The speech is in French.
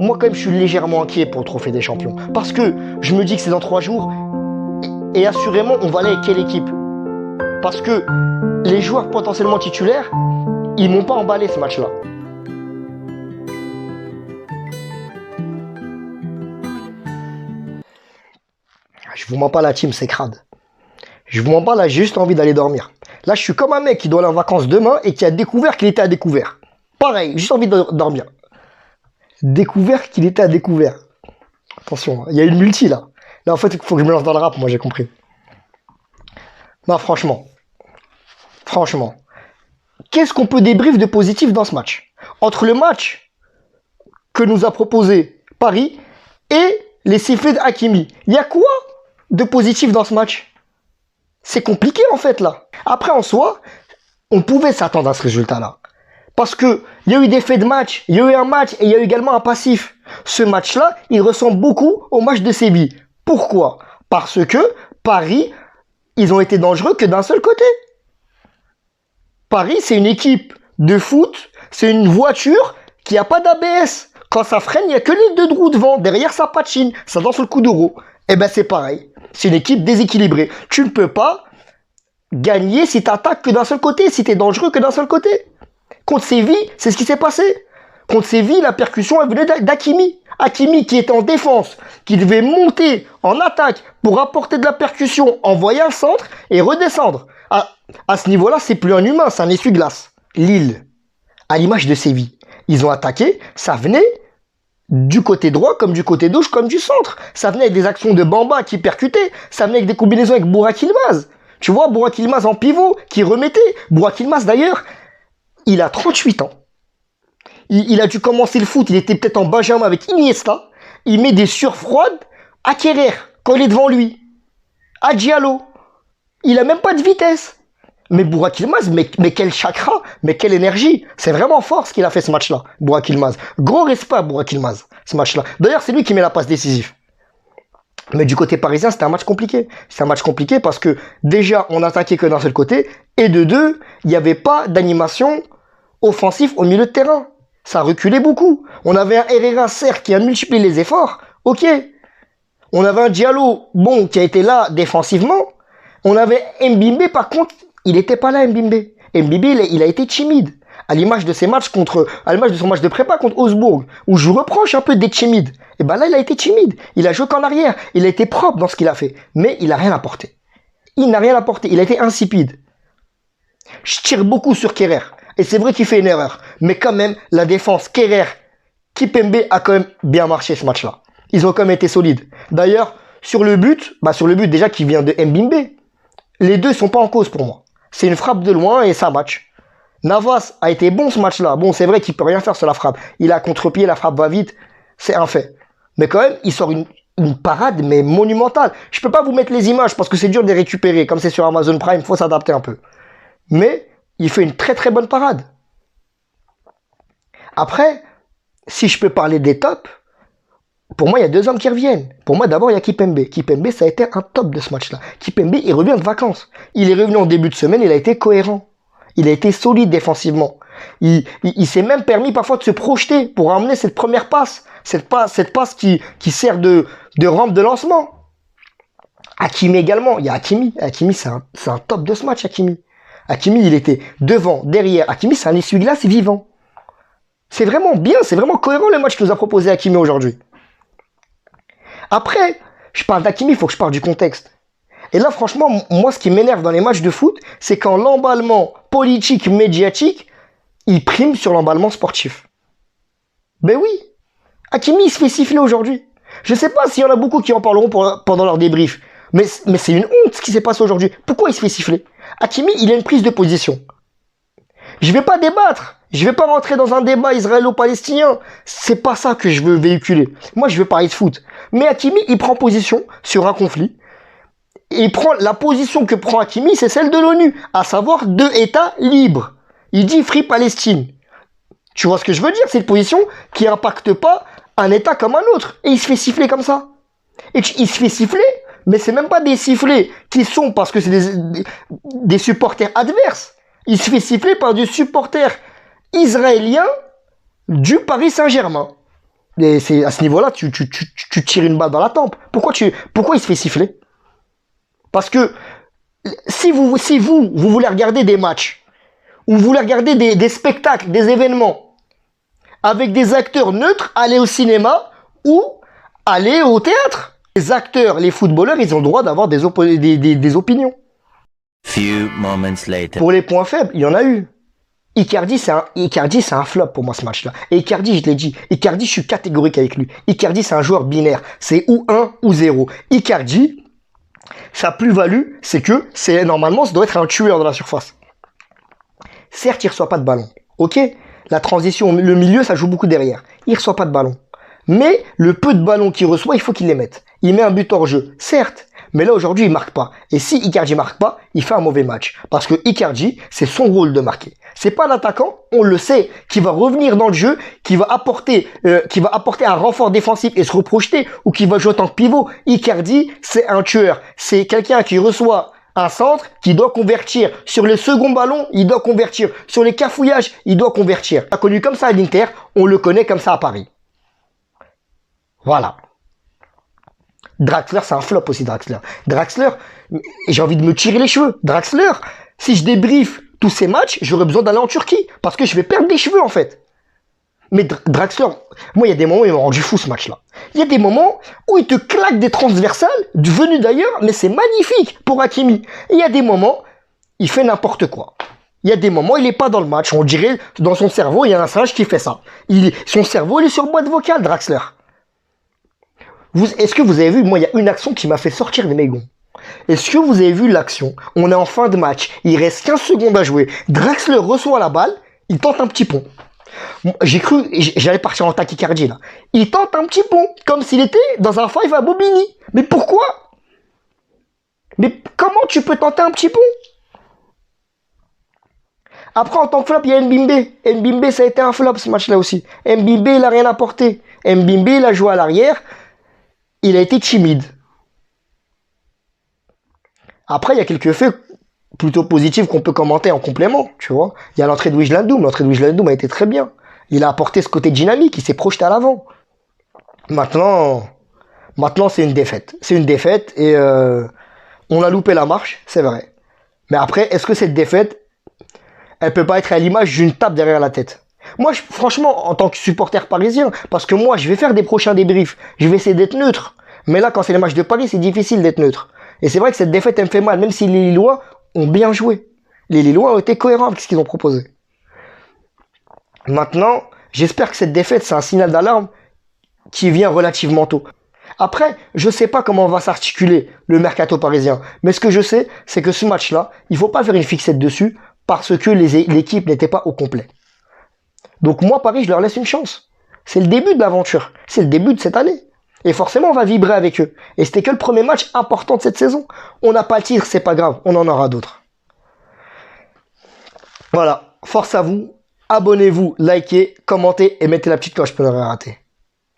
moi quand même je suis légèrement inquiet pour le trophée des champions. Parce que je me dis que c'est dans 3 jours et assurément on va aller avec quelle équipe? Parce que les joueurs potentiellement titulaires, ils m'ont pas emballé ce match-là. Je vous mens pas la team, c'est crade. Je vous mens pas là, j'ai juste envie d'aller dormir. Là je suis comme un mec qui doit aller en vacances demain et qui a découvert qu'il était à découvert. Pareil, juste envie de dormir. Découvert qu'il était à découvert. Attention, il y a une multi là. Là en fait il faut que je me lance dans le rap, moi j'ai compris. Non franchement, qu'est-ce qu'on peut débrief de positif dans ce match? Entre le match que nous a proposé Paris et les sifflets de Hakimi, il y a quoi de positif dans ce match? C'est compliqué en fait là. Après en soi, on pouvait s'attendre à ce résultat-là. Parce que il y a eu des faits de match, il y a eu un match et il y a eu également un passif. Ce match-là, il ressemble beaucoup au match de Séville. Pourquoi? Parce que Paris, ils ont été dangereux que d'un seul côté. Paris, c'est une équipe de foot, c'est une voiture qui n'a pas d'ABS. Quand ça freine, il n'y a que les 2 roues devant. Derrière, ça patine, ça danse le coup d'euro. Eh ben, c'est pareil. C'est une équipe déséquilibrée. Tu ne peux pas gagner si tu attaques que d'un seul côté, si tu es dangereux que d'un seul côté. Contre Séville, c'est ce qui s'est passé. Contre Séville, la percussion, elle venait d'Hakimi. Hakimi qui était en défense, qui devait monter en attaque pour apporter de la percussion, envoyer un centre et redescendre. À ce niveau-là, c'est plus un humain, c'est un essuie-glace. Lille, à l'image de Séville, ils ont attaqué, ça venait du côté droit, comme du côté gauche, comme du centre. Ça venait avec des actions de Bamba qui percutaient, ça venait avec des combinaisons avec Burak Yılmaz. Tu vois, Burak Yılmaz en pivot, qui remettait. Burak Yılmaz d'ailleurs, il a 38 ans. Il a dû commencer le foot, il était peut-être en Benjamin avec Iniesta. Il met des surfroides à Kerrer, quand il est devant lui. À Diallo. Il a même pas de vitesse. Mais Burak Yılmaz, mais quel chakra, mais quelle énergie. C'est vraiment fort ce qu'il a fait ce match-là, Burak Yılmaz. Gros respect à Burak Yılmaz, ce match-là. D'ailleurs, c'est lui qui met la passe décisive. Mais du côté parisien, c'était un match compliqué. C'est un match compliqué parce que déjà, on attaquait que d'un seul côté. Et de deux, il n'y avait pas d'animation offensive au milieu de terrain. Ça reculait beaucoup. On avait un Herrera, certes, qui a multiplié les efforts. Ok. On avait un Diallo, bon, qui a été là défensivement. On avait Mbimbe, par contre, il n'était pas là, Mbimbe. Mbimbe, il a été timide. À l'image de son match de prépa contre Augsbourg, où je reproche un peu d'être timide. Et ben là, il a été timide. Il a joué qu'en arrière. Il a été propre dans ce qu'il a fait. Mais il n'a rien apporté. Il n'a rien apporté. Il a été insipide. Je tire beaucoup sur Kerrer. Et c'est vrai qu'il fait une erreur. Mais quand même, la défense Kerrer, Kimpembe a quand même bien marché ce match-là. Ils ont quand même été solides. D'ailleurs, sur le but déjà qui vient de Mbimbe, les deux sont pas en cause pour moi. C'est une frappe de loin et ça match. Navas a été bon ce match-là. Bon, c'est vrai qu'il peut rien faire sur la frappe. Il a contre-pied, la frappe va vite. C'est un fait. Mais quand même, il sort une parade, mais monumentale. Je peux pas vous mettre les images parce que c'est dur de les récupérer. Comme c'est sur Amazon Prime, faut s'adapter un peu. Mais il fait une très très bonne parade. Après, si je peux parler des tops, pour moi, il y a 2 hommes qui reviennent. Pour moi, d'abord, il y a Kimpembe. Kimpembe, ça a été un top de ce match-là. Kimpembe, il revient de vacances. Il est revenu en début de semaine, il a été cohérent. Il a été solide défensivement. Il s'est même permis parfois de se projeter pour amener cette première passe. Cette passe qui sert de rampe de lancement. Hakimi également. Il y a Hakimi. Hakimi, c'est un top de ce match, Hakimi. Hakimi, il était devant, derrière. Hakimi, c'est un essuie-glace vivant. C'est vraiment bien, c'est vraiment cohérent le match que nous a proposé Hakimi aujourd'hui. Après, je parle d'Hakimi, il faut que je parle du contexte. Et là, franchement, moi, ce qui m'énerve dans les matchs de foot, c'est quand l'emballement politique, médiatique, il prime sur l'emballement sportif. Ben oui, Hakimi, il se fait siffler aujourd'hui. Je sais pas s'il y en a beaucoup qui en parleront pendant leur débrief, mais c'est une honte ce qui s'est passé aujourd'hui. Pourquoi il se fait siffler? Hakimi, il a une prise de position. Je vais pas débattre. Je vais pas rentrer dans un débat israélo-palestinien. C'est pas ça que je veux véhiculer. Moi, je veux parler de foot. Mais Hakimi, il prend position sur un conflit. Et il prend la position que prend Hakimi, c'est celle de l'ONU, à savoir 2 États libres. Il dit Free Palestine. Tu vois ce que je veux dire? C'est une position qui n'impacte pas un État comme un autre. Et il se fait siffler comme ça. Et il se fait siffler, mais c'est même pas des sifflets qui sont parce que c'est des supporters adverses. Il se fait siffler par des supporters israéliens du Paris Saint-Germain. Et c'est à ce niveau-là, tu tires une balle dans la tempe. Pourquoi il se fait siffler? Parce que si vous voulez regarder des matchs, ou vous voulez regarder des spectacles, des événements, avec des acteurs neutres, allez au cinéma ou allez au théâtre. Les acteurs, les footballeurs, ils ont le droit d'avoir des opinions. Few moments later. Pour les points faibles, il y en a eu. Icardi, c'est un flop pour moi ce match-là. Et Icardi, je l'ai dit, Icardi, je suis catégorique avec lui. Icardi, c'est un joueur binaire. C'est ou 1 ou 0. Icardi, sa plus-value, c'est que normalement, ça doit être un tueur dans la surface. Certes, il reçoit pas de ballon. Ok, la transition, le milieu, ça joue beaucoup derrière. Il reçoit pas de ballon. Mais le peu de ballons qu'il reçoit, il faut qu'il les mette. Il met un but hors jeu, certes. Mais là, aujourd'hui, il marque pas. Et si Icardi marque pas, il fait un mauvais match. Parce que Icardi, c'est son rôle de marquer. C'est pas l'attaquant, on le sait, qui va revenir dans le jeu, qui va apporter un renfort défensif et se reprojeter, ou qui va jouer en tant que pivot. Icardi, c'est un tueur. C'est quelqu'un qui reçoit un centre, qui doit convertir. Sur le second ballon, il doit convertir. Sur les cafouillages, il doit convertir. On l'a connu comme ça à l'Inter, on le connaît comme ça à Paris. Voilà. Draxler, c'est un flop aussi, Draxler. Draxler, j'ai envie de me tirer les cheveux. Draxler, si je débriefe tous ces matchs, j'aurais besoin d'aller en Turquie. Parce que je vais perdre des cheveux, en fait. Mais Draxler, moi, il y a des moments où il m'a rendu fou, ce match-là. Il y a des moments où il te claque des transversales venues d'ailleurs, mais c'est magnifique pour Hakimi. Et il y a des moments, il fait n'importe quoi. Il y a des moments, il n'est pas dans le match. On dirait, dans son cerveau, il y a un singe qui fait ça. Son cerveau, il est sur boîte vocale, Draxler. Est-ce que vous avez vu, moi, il y a une action qui m'a fait sortir des mégons. Est-ce que vous avez vu l'action? On est en fin de match, il reste 15 secondes à jouer. Draxler reçoit la balle, il tente un petit pont. J'ai cru, j'allais partir en tachycardie là. Il tente un petit pont, comme s'il était dans un five à Bobigny. Mais pourquoi? Mais comment tu peux tenter un petit pont? Après, en tant que flop, il y a Mbimbe. Mbimbe, ça a été un flop ce match-là aussi. Mbimbe, il a rien apporté. Mbimbe, il a joué à l'arrière. Il a été timide. Après, il y a quelques faits plutôt positifs qu'on peut commenter en complément, tu vois. Il y a l'entrée de Wijnaldum. L'entrée de Wijnaldum a été très bien. Il a apporté ce côté dynamique, il s'est projeté à l'avant. Maintenant, c'est une défaite. C'est une défaite et on a loupé la marche, c'est vrai. Mais après, est-ce que cette défaite, elle peut pas être à l'image d'une tape derrière la tête? Moi, franchement, en tant que supporter parisien, parce que moi, je vais faire des prochains débriefs, je vais essayer d'être neutre. Mais là, quand c'est les matchs de Paris, c'est difficile d'être neutre. Et c'est vrai que cette défaite, elle me fait mal, même si les Lillois ont bien joué. Les Lillois ont été cohérents avec ce qu'ils ont proposé. Maintenant, j'espère que cette défaite, c'est un signal d'alarme qui vient relativement tôt. Après, je sais pas comment va s'articuler le mercato parisien. Mais ce que je sais, c'est que ce match-là, il faut pas faire une fixette dessus parce que l'équipe n'était pas au complet. Donc moi, Paris, je leur laisse une chance. C'est le début de l'aventure. C'est le début de cette année. Et forcément, on va vibrer avec eux. Et c'était que le premier match important de cette saison. On n'a pas le titre, c'est pas grave. On en aura d'autres. Voilà. Force à vous. Abonnez-vous, likez, commentez et mettez la petite cloche pour ne rien rater.